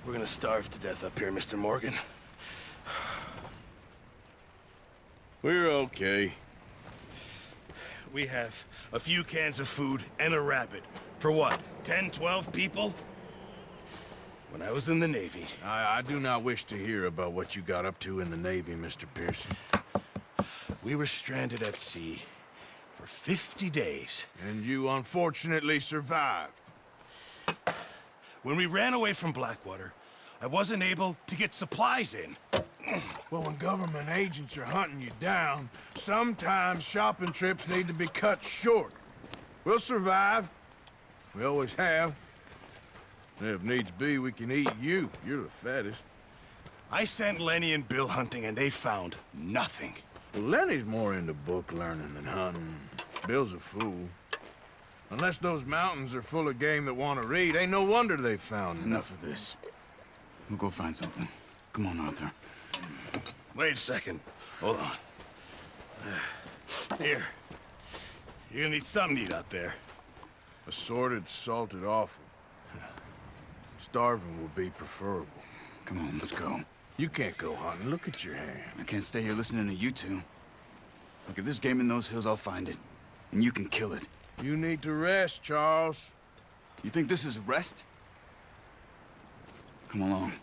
We're gonna starve to death up here, Mr. Morgan. We're okay. We have a few cans of food and a rabbit. For what, 10, 12 people? When I was in the Navy... I do not wish to hear about what you got up to in the Navy, Mr. Pearson. We were stranded at sea for 50 days. And you unfortunately survived. When we ran away from Blackwater, I wasn't able to get supplies in. Well, when government agents are hunting you down, sometimes shopping trips need to be cut short. We'll survive. We always have. If needs be, we can eat you. You're the fattest. I sent Lenny and Bill hunting, and they found nothing. Well, Lenny's more into book learning than hunting. Bill's a fool. Unless those mountains are full of game that want to read, ain't no wonder they found Enough of this. We'll go find something. Come on, Arthur. Wait a second. Hold on. Here. You're gonna need something to eat out there. Assorted, salted offal. Starving would be preferable. Come on, let's go. You can't go hunting. Look at your hand. I can't stay here listening to you two. Look, if there's game in those hills, I'll find it. And you can kill it. You need to rest, Charles. You think this is rest? Come along.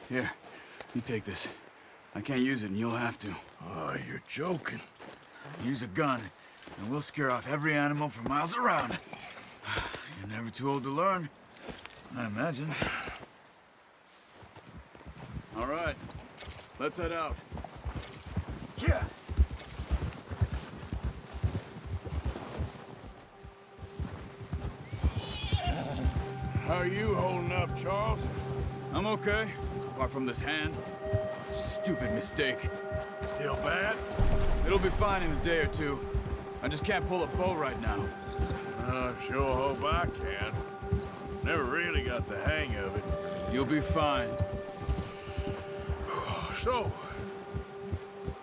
Here, you take this. I can't use it, and you'll have to. Oh, you're joking. Use a gun, and we'll scare off every animal for miles around. You're never too old to learn, I imagine. All right, let's head out. Yeah. How are you holding up, Charles? I'm okay, apart from this hand. Stupid mistake. Still bad? It'll be fine in a day or two. I just can't pull a bow right now. I sure hope I can. Never really got the hang of it. You'll be fine. So,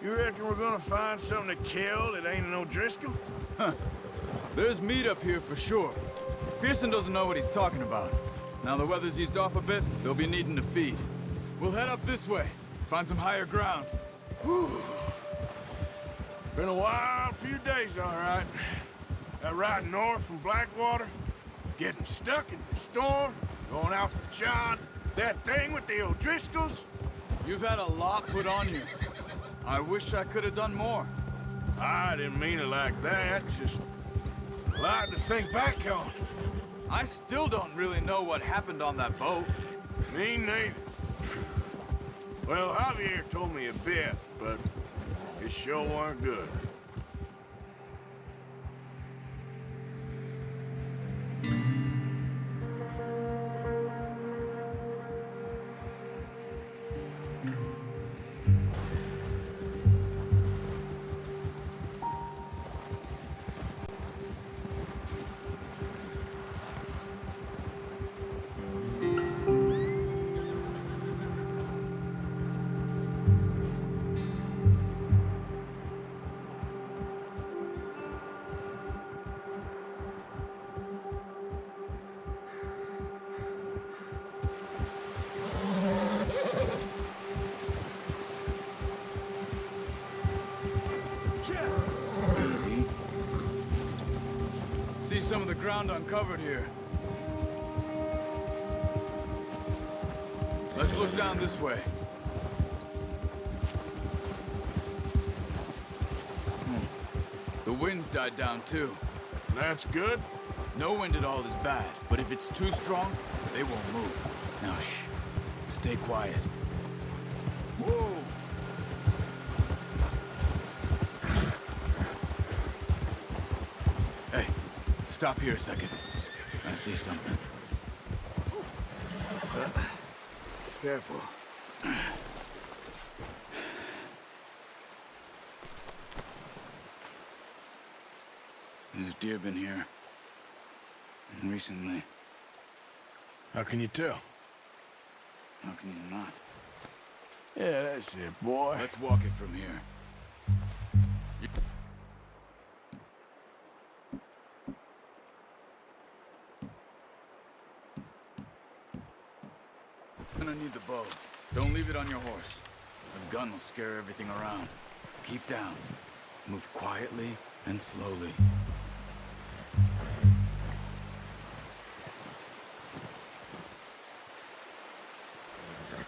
you reckon we're gonna find something to kill that ain't no Driscoll? Huh. There's meat up here for sure. Pearson doesn't know what he's talking about. Now the weather's eased off a bit, they'll be needing to feed. We'll head up this way, find some higher ground. Whew. Been a wild few days, all right. That ride north from Blackwater, getting stuck in the storm, going out for John, that thing with the O'Driscolls. You've had a lot put on you. I wish I could have done more. I didn't mean it like that, just a lot to think back on. I still don't really know what happened on that boat. Me neither. Well, Javier told me a bit, but it sure weren't good. Easy. See some of the ground uncovered here. Let's look down this way. The wind's died down too. That's good. No wind at all is bad, but if it's too strong, they won't move. Now shh. Stay quiet. Whoa! Hey, stop here a second. I see something. Careful. There's deer been here. Recently. How can you tell? How can you not? Yeah, that's it, boy. Let's walk it from here. Gonna need the bow. Don't leave it on your horse. The gun will scare everything around. Keep down. Move quietly and slowly.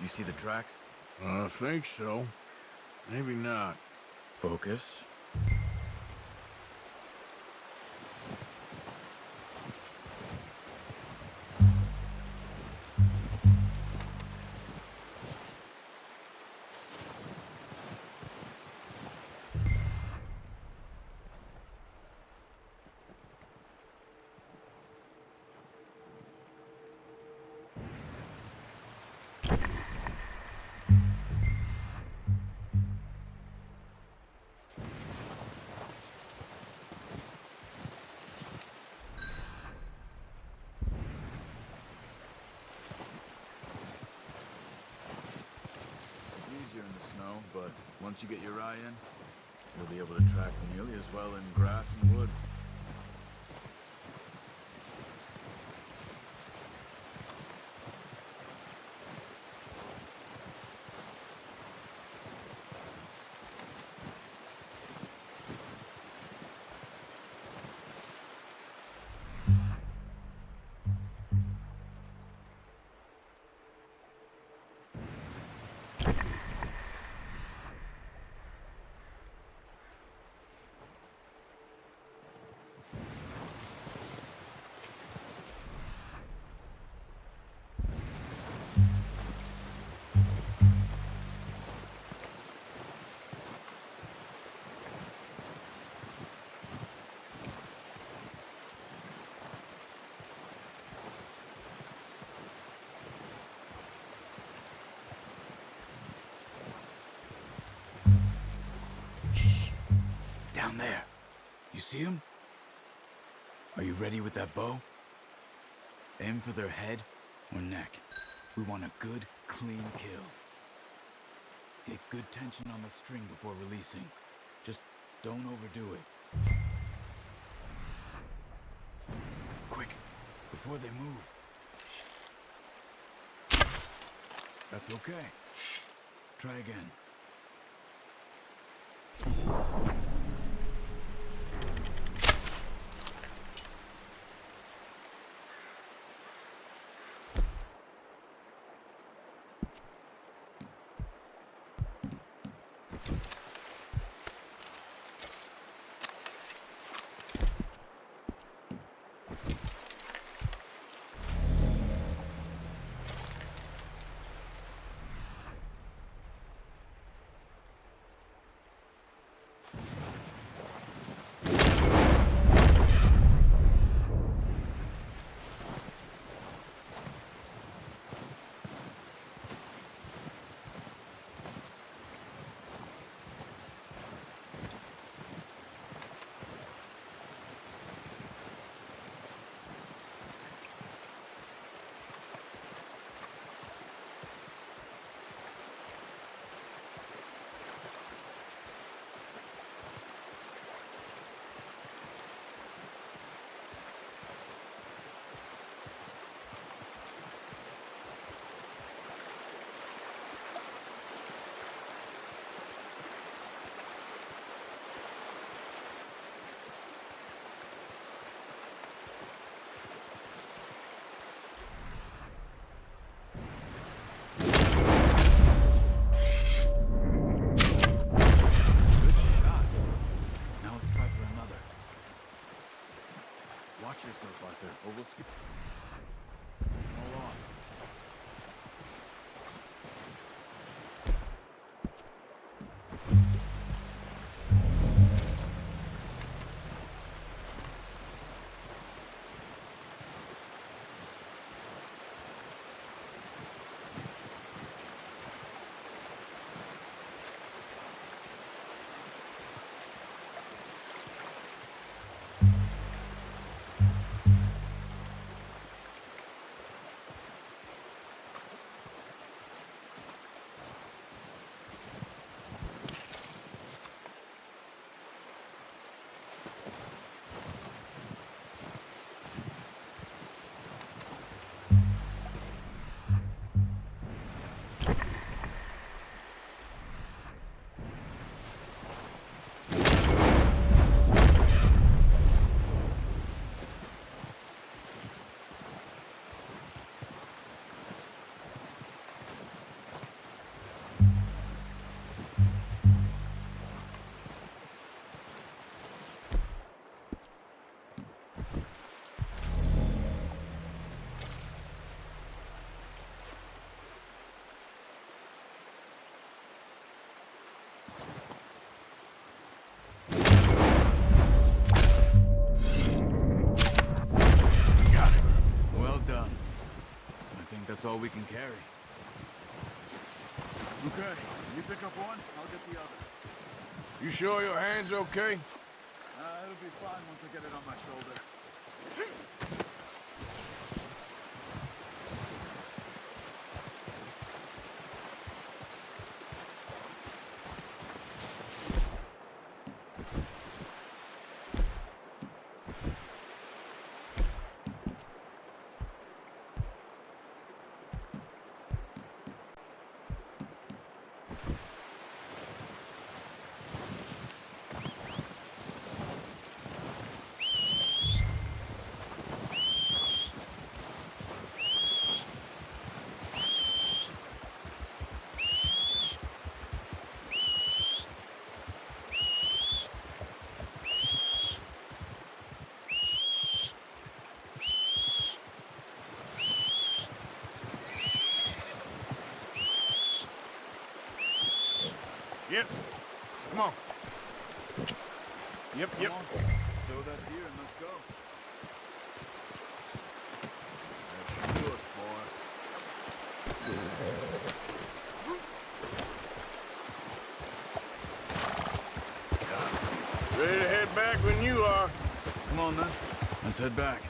You see the tracks? I think so. Maybe not. Focus. In the snow, but once you get your eye in, you'll be able to track nearly as well in grass and woods. Down there. You see him? Are you ready with that bow? Aim for their head or neck. We want a good, clean kill. Get good tension on the string before releasing. Just don't overdo it. Quick, before they move. That's okay. Try again. think that's all we can carry. Okay, you pick up one, I'll get the other. You sure your hand's okay? It'll be fine once I get it on my shoulder. Yep. Come on. Yep, Come on, stow that deer and let's go. That's yours, boy. Ready to head back when you are. Come on, then. Let's head back.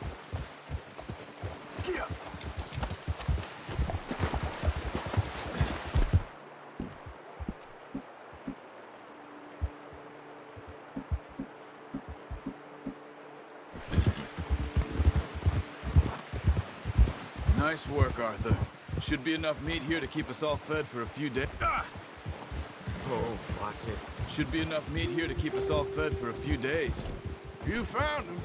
Nice work, Arthur. Should be enough meat here to keep us all fed for a few days. Oh, watch it. Should be enough meat here to keep us all fed for a few days. You found him.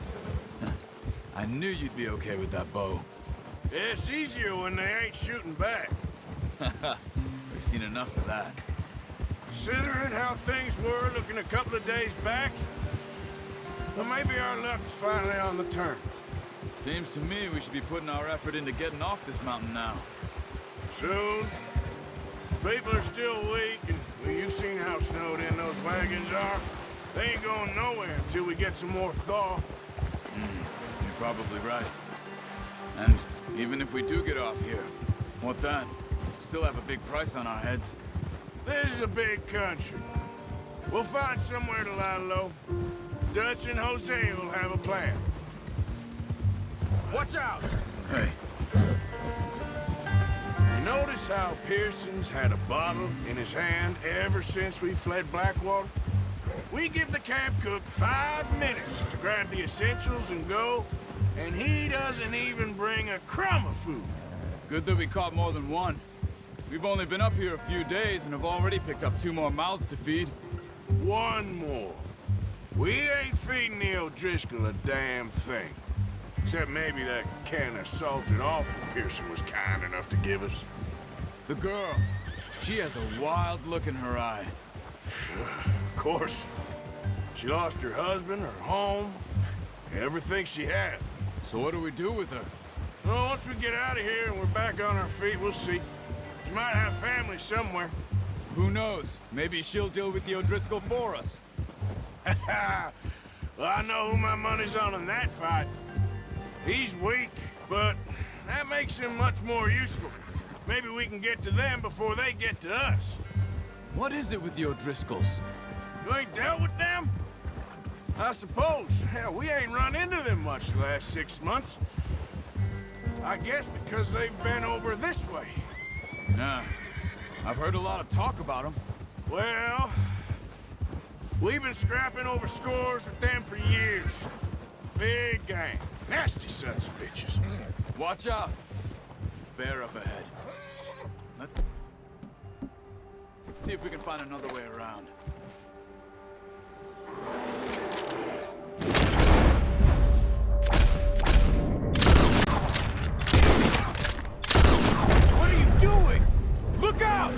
I knew you'd be okay with that bow. It's easier when they ain't shooting back. We've seen enough of that. Considering how things were looking a couple of days back, well, maybe our luck's finally on the turn. Seems to me we should be putting our effort into getting off this mountain now. Soon. People are still weak, and well, you've seen how snowed in those wagons are. They ain't going nowhere until we get some more thaw. You're probably right. And even if we do get off here, what then? Still have a big price on our heads. This is a big country. We'll find somewhere to lie low. Dutch and Jose will have a plan. Watch out! Hey, You notice how Pearson's had a bottle in his hand ever since we fled Blackwater? We give the camp cook 5 minutes to grab the essentials and go, and he doesn't even bring a crumb of food. good that we caught more than one. We've only been up here a few days and have already picked up 2 more mouths to feed. One more. We ain't feeding the O'Driscoll a damn thing. Except maybe that can of salted offal Pearson was kind enough to give us. The girl, she has a wild look in her eye. Of course. She lost her husband, her home, everything she had. So what do we do with her? Well, once we get out of here and we're back on our feet, we'll see. She might have family somewhere. Who knows? Maybe she'll deal with the O'Driscoll for us. Well, I know who my money's on in that fight. He's weak, but that makes him much more useful. Maybe we can get to them before they get to us. What is it with the O'Driscolls? You ain't dealt with them? I suppose. Hell, we ain't run into them much the last 6 months. I guess because they've been over this way. Nah, I've heard a lot of talk about them. Well, we've been scrapping over scores with them for years. Big gang. Nasty sons of bitches. Watch out! Bear up ahead. Let's see if we can find another way around. What are you doing? Look out!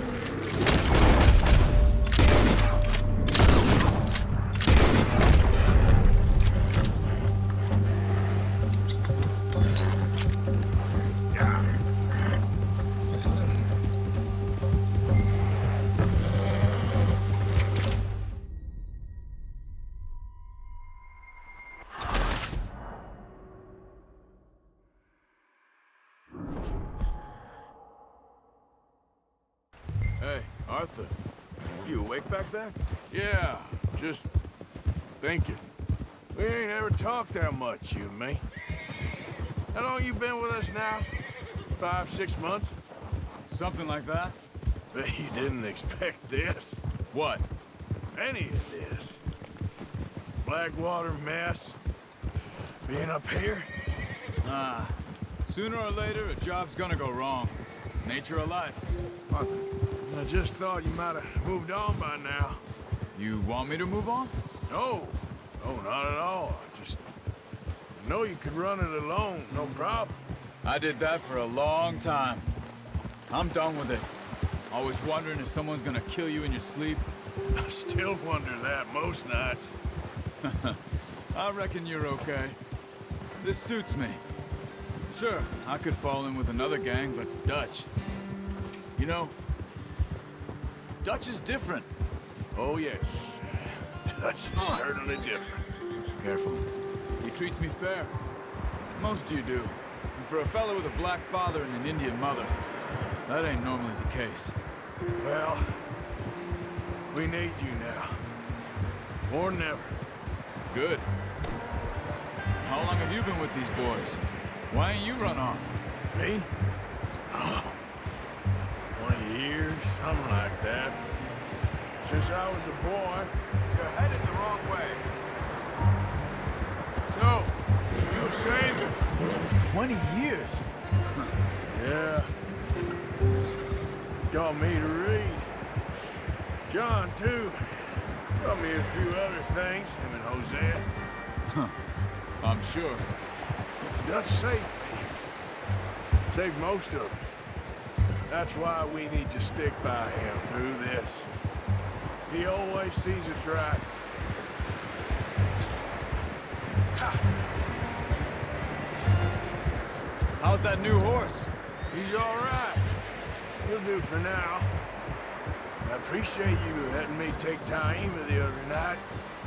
Arthur, you awake back there? Yeah, just thinking. We ain't ever talked that much, you and me. How long you been with us now? 5, 6 months? Something like that? Bet you didn't expect this. What? Any of this. Blackwater mess. Being up here? Ah, sooner or later, a job's gonna go wrong. Nature of life. Arthur, I just thought you might have moved on by now. You want me to move on? No, no, not at all. I know you could run it alone, no problem. I did that for a long time. I'm done with it. Always wondering if someone's gonna kill you in your sleep. I still wonder that most nights. I reckon you're okay. This suits me. Sure, I could fall in with another gang, but Dutch... You know, Dutch is different. Oh, yes. Dutch is certainly different. Careful. He treats me fair. Most of you do. And for a fellow with a black father and an Indian mother, that ain't normally the case. Well, we need you now. More than ever. Good. How long have you been with these boys? Why ain't you run off? Me? Oh, 20 years, something like that. Since I was a boy. You're headed the wrong way. So, you were saying? 20 years? Yeah. Taught me to read. John, too. Taught me a few other things, him and Hosea. I'm sure. Dutch saved me. Saved most of us. That's why we need to stick by him through this. He always sees us right. How's that new horse? He's all right. He'll do for now. I appreciate you letting me take Taima the other night.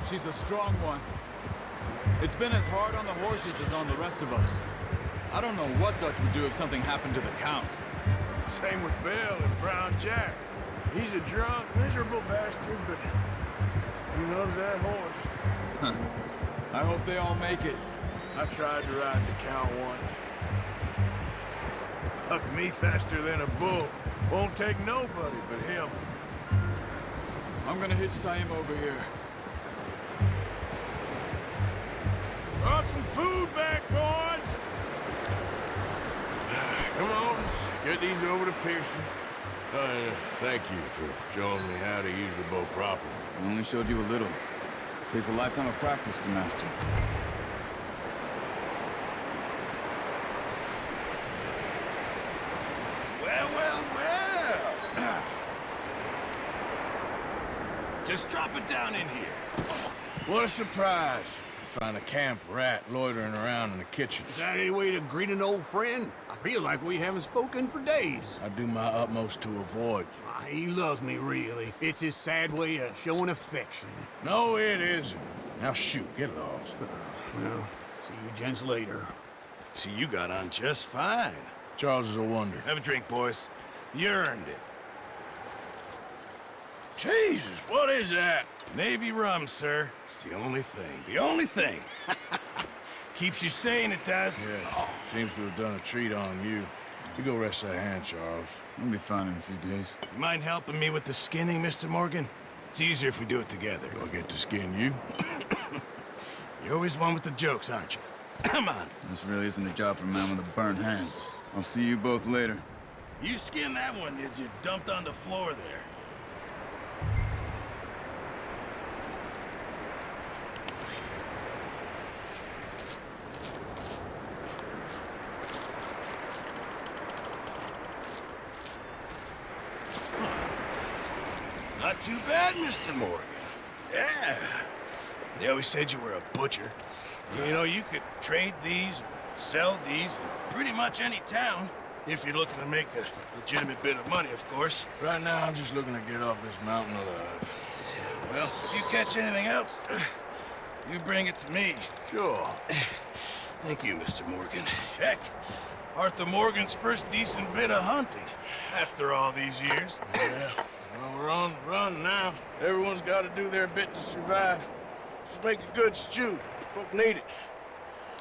She's a strong one. It's been as hard on the horses as on the rest of us. I don't know what Dutch would do if something happened to the Count. Same with Bill and Brown Jack. He's a drunk, miserable bastard, but he loves that horse. I hope they all make it. I tried to ride the Count once. Hucked me faster than a bull. Won't take nobody but him. I'm gonna hitch Taima over here. Brought some food back, boys! Come on, let's get these over to Pearson. Thank you for showing me how to use the bow properly. I only showed you a little. Takes a lifetime of practice to master. Well, well, well. Just drop it down in here. What a surprise. Find a camp rat loitering around in the kitchen. Is that any way to greet an old friend? I feel like we haven't spoken for days. I do my utmost to avoid you. He loves me, really. It's his sad way of showing affection. No, it isn't. Now shoot, get lost. Well, see you gents later. See, you got on just fine. Charles is a wonder. Have a drink, boys. You earned it. Jesus, what is that? Navy rum, sir. It's the only thing. The only thing. Keeps you sane, it does. Yes, seems to have done a treat on you. You go rest that hand, Charles. We'll be fine in a few days. You mind helping me with the skinning, Mr. Morgan? It's easier if we do it together. Do I get to skin you? You're always one with the jokes, aren't you? Come on. This really isn't a job for a man with a burnt hand. I'll see you both later. You skinned that one, did you? Dumped on the floor there. Not too bad, Mr. Morgan. Yeah. They always said you were a butcher. You know, you could trade these, or sell these in pretty much any town. If you're looking to make a legitimate bit of money, of course. Right now, I'm just looking to get off this mountain alive. Well, if you catch anything else, you bring it to me. Sure. Thank you, Mr. Morgan. Heck, Arthur Morgan's first decent bit of hunting after all these years. Yeah, well, are on the run now. Everyone's got to do their bit to survive. Just make a good stew. Folk need it.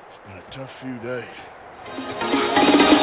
It's been a tough few days.